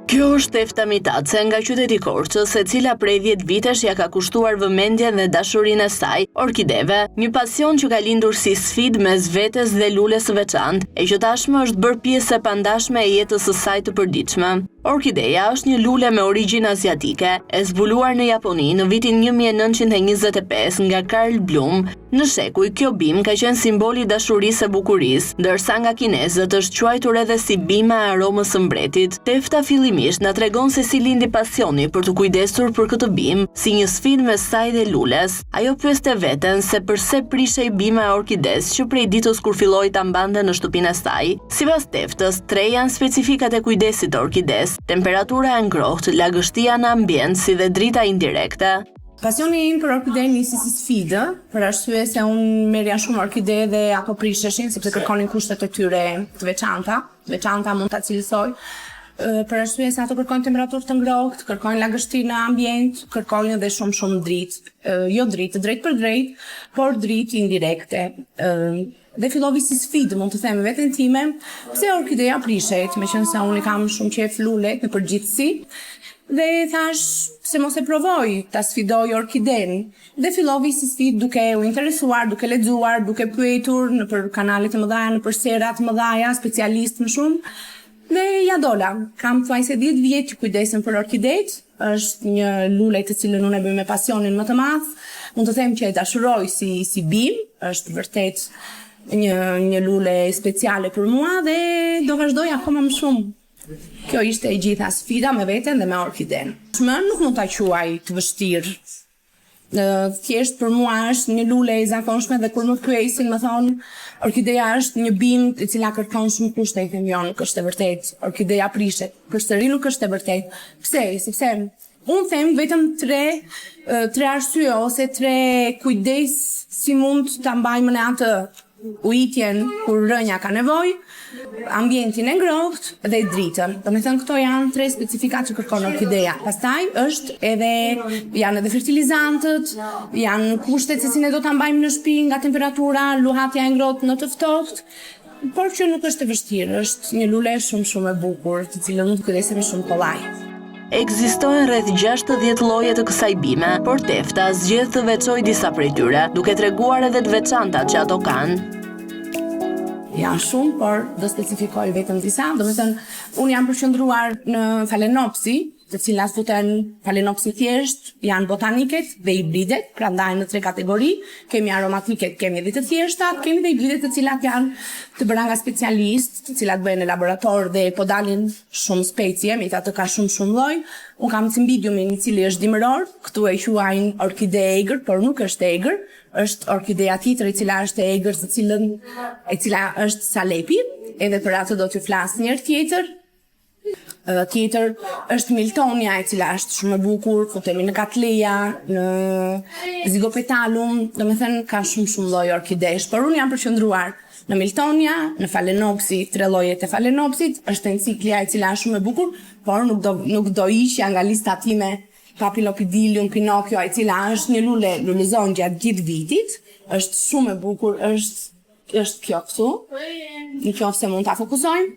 Kjo është Tefta Mitace nga qyteti Korçës, e cila prej 10 vitesh ja ka kushtuar vëmendjen dhe dashurinë e saj orkideve, një pasion që ka lindur si sfidë mes vetes dhe lules së veçantë, e që tashmë është bërë pjesë e pandashme e jetës së saj të përditshme. Orkideja është një lule me origjinë aziatike, e zbuluar në Japoni në vitin 1925 nga Karl Blum. Në shekuj, kjo bimë ka qenë simboli i dashurisë e bukurisë, ndërsa nga kinezët është quajtur edhe si bima e aromës së mbretit. Tefta fillimisht na tregon se si lindi pasioni për të kujdesur për këtë bimë, si një sfidë mes saj dhe lules. Ajo pyeste veten se pse prishej bima e orkides që prej ditës kur filloi ta mbante në shtëpinë e saj. Sipas Teftës, tre janë specifikat e kujdesit të orkides: temperatura e ngrohtë, lagështia në ambient si dhe drita indirekte. Pasioni im për orkide nisi si sfidë, për arsye se unë merrja shumë orkide dhe ato prisheshin sepse kërkonin kushtet e tyre të veçanta mund ta cilësoj. Për arsye se ato kërkojnë temperaturë të ngrohtë, kërkojnë lagështi në ambient, kërkojnë edhe shumë dritë. Jo dritë për drejt, por dritë indirekte. Dhe fillovi si sfidë, mund të them veten time, pse orkideja prishet, meqense unë kam shumë qejf lulet në përgjithësi. Dhe thash se mos e provoj ta sfidoj orkiden. Dhe fillova si sfidë duke u interesuar, duke lexuar, duke pyetur nëpër kanale të mëdha, nëpër sera të mëdha, specialistë më shumë. Dhe ja dola. Kam thuajse 10 vjet që kujdesem për orkidet. Është një lule të cilën unë e bëj me pasionin më të madh. Mund të them që e dashuroj si bimë, është vërtet një lule speciale për mua dhe do vazhdoj akoma më shumë. Kjo ishte e gjitha sfida me veten dhe me orkiden. Nuk mund ta quaj të vështirë. Thjesht për mua është një lule e zakonshme dhe kur më pyesin më thonë orkideja është një bimë e cila kërkon shumë kushte, i them jo, nuk është e vërtet. Orkideja prishet. Përsëri nuk është e vërtet. Pse? Sepse unë them vetëm tre arsye ose tre kujdes si mund ta mbajmë në atë ujitjen kur rënja ka nevojë, ambientin e ngrohtë dhe dritën. Domethënë këto janë tre specifikat që kërkon orkideja. Pastaj janë edhe fertilizantët, janë kushtet se si ne do ta mbajmë në shtëpi nga temperatura, luhatja e ngrohtë në të ftohtë. Por që nuk është e vështirë, është një lule shumë e bukur, të cilën mund të kujdesemi shumë kollaj. Ekzistojnë rreth 60 lloje të kësaj bime, por Tefta zgjedh të veçojë disa prej tyre, duke treguar edhe të veçantat që ato kanë. Janë shumë, por do specifikoj vetëm disa. Domethënë, unë jam përqendruar në Phalaenopsi, të cilat futen Phalaenopsi thjesht, janë botaniket dhe hibridet, prandaj në tre kategori. Kemi aromatiket, kemi edhe të thjeshtat, kemi dhe hibridet të cilat janë të bëra nga specialistë, të cilat bëhen në laborator dhe po dalin shumë specie, me ato ka shumë lloj. Unë kam cymbidiumin, i cili është dimëror, këtu e quajnë orkide e egër, por nuk është egër, është orkideja tjetër e cila është e egër, e cila është salepi, edhe për atë do t'ju flas një herë tjetër. Tjetër është Miltonia, e cila është shumë e bukur, futemi në Cattleya, në Zygopetalum, domethënë ka shumë lloj orkidesh, por unë jam përqendruar në Miltonia, në Phalaenopsi, tre llojet e Phalaenopsit, është Encyclia e cila është shumë e bukur, por nuk do ishja nga lista time Papilopidilium Pinocchio, e cila është një lulezon gjatë gjithë vitit, është shumë e bukur, është kjo këtu, në qoftë se mund ta fokusojmë.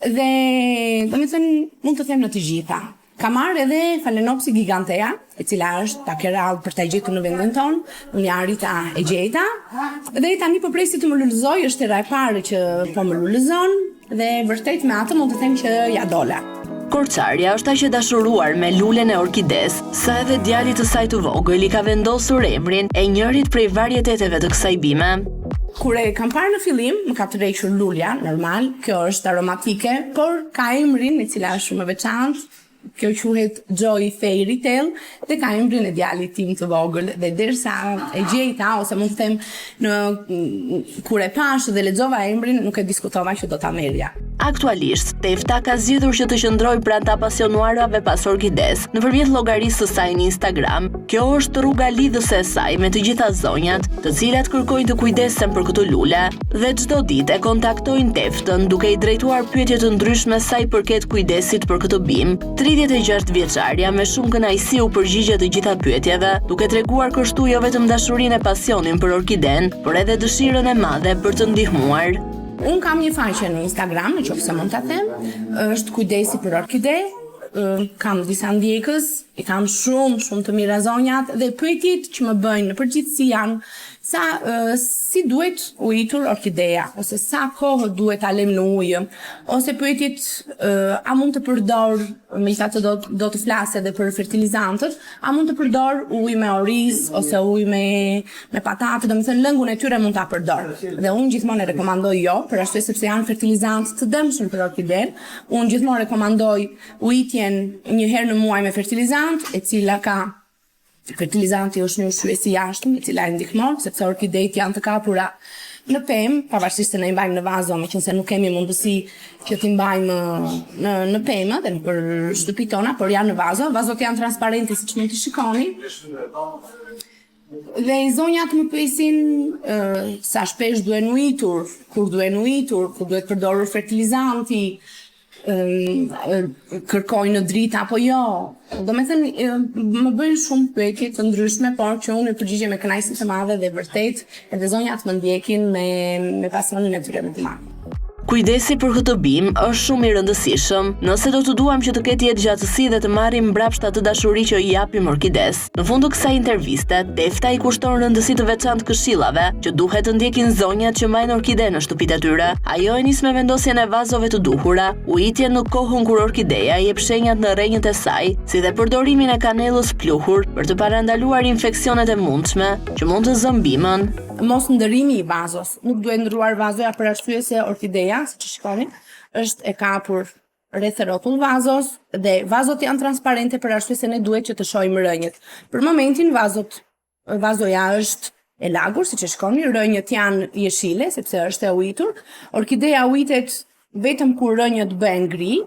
Dhe domethënë mund të them në të gjitha. Kam marrë edhe Phalaenopsi gigantea, e cila është takerall për ta gjetur në vendin tonë, unë arrita e gjeta. Dhe tani po presi të më lulëzoj, është era e parë që po më lulëzon dhe vërtet me atë mund të them që ja dola. Korçarja është aq e dashuruar me lulen e orkides, sa edhe djalit të saj të vogël i ka vendosur emrin e njërit prej varieteteve të kësaj bime. Kur e kam parë në fillim, më ka tërhequr lulja, normal, kjo është aromatike, por ka emrin e cila është shumë e veçantë. Kjo quhet Joy Fairy Tale dhe ka emrin e djalit tim të vogël. Dhe derisa e gjejta, ose mund të them kur e pash dhe lexova emrin, nuk e diskutova që do ta merrja. Aktualisht, Tefta ka zgjedhur që të qëndrojë pranë të apasionuarve pas orkides nëpërmjet llogarisë së saj në Instagram. Kjo është rruga lidhëse e saj me të gjitha zonjat, të cilat kërkojnë të kujdesen për këtë lule, dhe çdo ditë e kontaktojnë Teftën duke i drejtuar pyetje të ndryshme sa i përket kujdesit për këtë bimë. 36 vjeçarja me shumë kënaqësi u përgjigje të gjitha pyetjeve, duke treguar kështu jo vetëm dashurinë e pasionin për orkiden, por edhe dëshirën e madhe për të ndihmuar. Unë kam një faqe në Instagram, nëse mund ta them, është kujdesi për orkide. kam disa ndjekës, i kam shumë të mira zonjat dhe pyetjet që më bëjnë në përgjithësi janë si duhet ujitur orkideja, ose sa kohë duhet ta lëm në ujë, ose pyetjet a mund të përdor, megjithatë do të flas edhe për fertilizantët, a mund të përdor ujë me oriz ose ujë me patate, domethënë lëngun e tyre mund ta përdor. Dhe unë gjithmonë e rekomandoj jo, për arsye sepse janë fertilizantë të dëmshëm për orkiden. Unë gjithmonë rekomandoj ujitjen një herë në muaj me fertilizant, e cila ka fertilizanti është një ushqyes i jashtëm, e cila e ndihmon sepse orkidejt janë të kapura në pemë, pavarësisht se ne i mbajmë në vazo, meqense nuk kemi mundësi që t'i mbajmë në pemë dhe për shtëpitë tona, por janë në vazo. Vazot janë transparente siç mund t'i shikoni. Dhe zonjat më pyesin sa shpesh duhen ujitur, kur duhet përdorur fertilizanti, kërkojnë në dritë apo jo. Domethënë më bëjnë shumë pyetje të ndryshme, por që unë përgjigjem me kënaqësi të madhe dhe vërtet edhe zonjat më ndjekin me pasionin e tyre më të madh. Kujdesi për këtë bim është shumë i rëndësishëm nëse do të duam që të ketë jetë gjatësi dhe të marrim mbrapsht atë dashuri që i japim orkides. Në fund të kësaj interviste, Defta i kushton rëndësi të veçantë këshillave që duhet të ndjekin zonjat që mbajnë orkide në shtëpitë e tyre. Ajo e nis me vendosjen e vazove të duhura, ujitjen në kohën kur orkideja jep shenjat në rrjenjët e saj, si dhe përdorimin e kanellës pluhur për të parandaluar infeksionet e mundshme që mund të zënë bimën. Mos ndërrimi i vazos. Nuk duhet ndryruar vazoja për arsye se orkideja, siç e shikoni, është e kapur rreth rrotull vazos dhe vazot janë transparente për arsye se ne duhet që të shohim rrënjët. Për momentin vazoja është e lagur, siç e shikoni, rrënjët janë jeshile sepse është e ujitur. Orkideja ujitet vetëm kur rrënjët bëhen gri.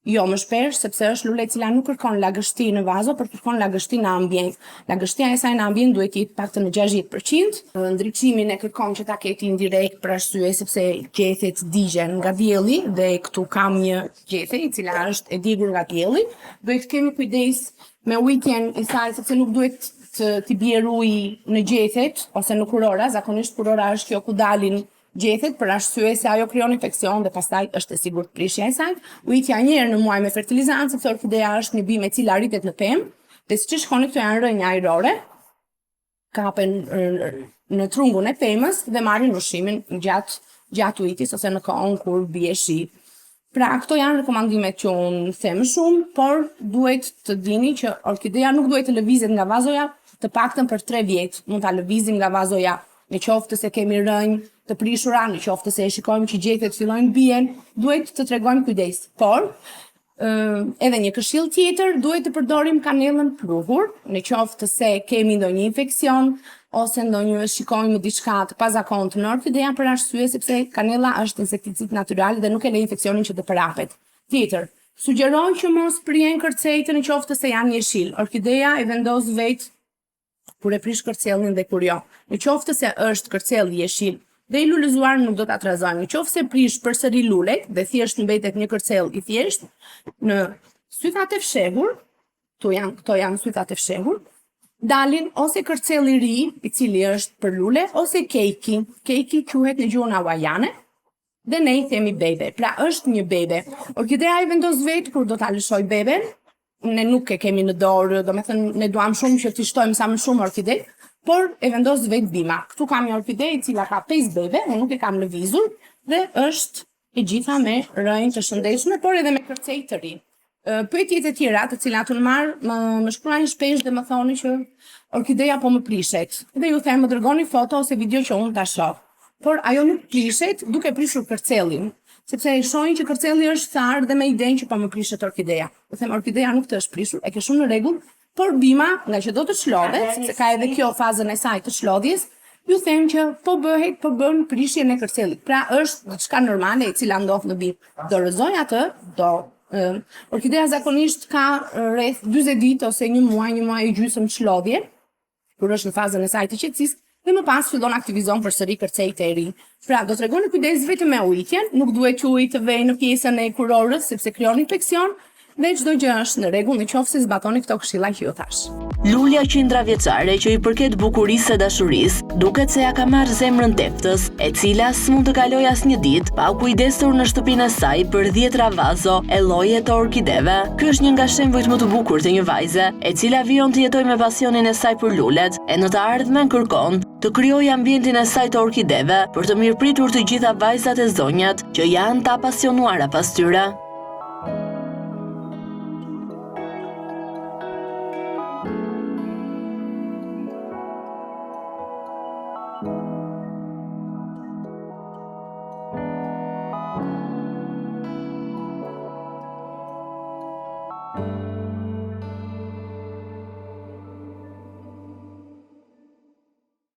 Jo më shpesh, sepse është lule e cila nuk kërkon lagështi në vazo, por kërkon lagështi në ambient. Lagështia e saj në ambient duhet të jetë paktën në 60%. Ndriçimin e kërkon që ta ketë indirekt për arsye sepse gjethet digjen nga dielli dhe këtu kam një gjete e cila është e digur nga dielli. Duhet të kemi kujdes me ujitjen e saj sepse nuk duhet të bjerë ujë në gjethet ose në kurora. Zakonisht kurora është kjo ku dalin gjethet për arsye se ajo krijon infeksion dhe pastaj është e sigurt prishja e saj. Ujitja një herë në muaj me fertilizant, sepse orkideja është një bimë e cila rritet në pemë, dhe siç e shikoni këto janë rrënja ajrore, kapen në trungun e pemës dhe marrin ushqimin gjatë ujitjes ose në kohën kur bie shi. Pra, këto janë rekomandimet që unë them shumë, por duhet të dini që orkideja nuk duhet të lëvizet nga vazoja të paktën për 3 vjet. Mund ta lëvizim nga vazoja në qoftë se kemi rrënjë të prishura, në qoftë se e shikojmë që gjethet fillojnë bien, duhet të tregojmë kujdes. Por, edhe një këshill tjetër, duhet të përdorim kanellën pluhur, në qoftë se kemi ndonjë infeksion ose ndonjë shikojmë diçka të pazakontë në orkideja për arsye sepse kanella është insekticid natyral dhe nuk e lë infeksionin që të përhapet. Tjetër, sugjeroj që mos prihen kërcejtë në qoftë se janë jeshil. Orkideja e vendos vetë kur e prish kërcellin dhe kur jo. Në qoftë se është kërcelli jeshil dhe i lulëzuar nuk do ta trazojmë. Në qoftë se prish përsëri lulet dhe thjesht mbetet një kërcell i thjesht në syfat e fshehur, këto janë syfat e fshehur, dalin ose kërcelli i ri, i cili është për lule, ose keiki. Keiki quhet në gjuhën hawaiane dhe ne i themi bebe. Pra është një bebe. Orkideja e vendos vetë kur do ta lëshoj beben. Ne nuk e kemi në dorë, domethënë ne duam shumë që t'i shtojmë sa më shumë orkide, por e vendos vetë bima. Këtu kam një orkide e cila ka 5 bebe, unë nuk e kam lëvizur dhe është e gjitha me rrënjë të shëndetshme, por edhe me kërcej të ri. Pyetjet e tjera, të cilat unë marr, më shkruajnë shpesh dhe më thoni që orkideja po më prishet. Dhe ju them, më dërgoni foto ose video që unë ta shoh. Por ajo nuk prishet duke prishur kërcellin, sepse e shohin që kërcelli është tharë dhe me idenë që po më prishet orkideja. Do them orkideja nuk të është prishur, e ke shumë në rregull, por bima, nga që do të çlodhet, sepse ka edhe kjo fazën e saj të çlodhjes, ju them që po bën prishjen e kërcellit. Pra është diçka normale e cila ndodh në bimë. Dorëzoj atë, orkideja zakonisht ka rreth 40 ditë ose një muaj e gjysmë çlodhje, kur është në fazën e saj të qetësisë, dhe më pas fillon aktivizon përsëri kërcejt e ri. Pra, do t'rregoni kujdes vetëm me ujitjen, nuk duhet që uji të vejë në pjesën e kurorës sepse krijon infeksion, Dhe çdo gjë është në rregull nëse zbatoni këto këshilla që ju thash. Lulja qindra vjeçare që i përket bukurisë së dashurisë, duket se ja ka marrë zemrën teftës, e cila s'mund të kalojë asnjë ditë pa u kujdesur në shtëpinë e saj për 10 vazo e lloje të orkideve. Ky është një nga shembujt më të bukur të një vajze, e cila vijon të jetojë me pasionin e saj për lulet, e në të ardhmen kërkon të krijojë ambientin e saj të orkideve për të mirëpritur të gjitha vajzat e zonjat që janë të apasionuara pas tyre.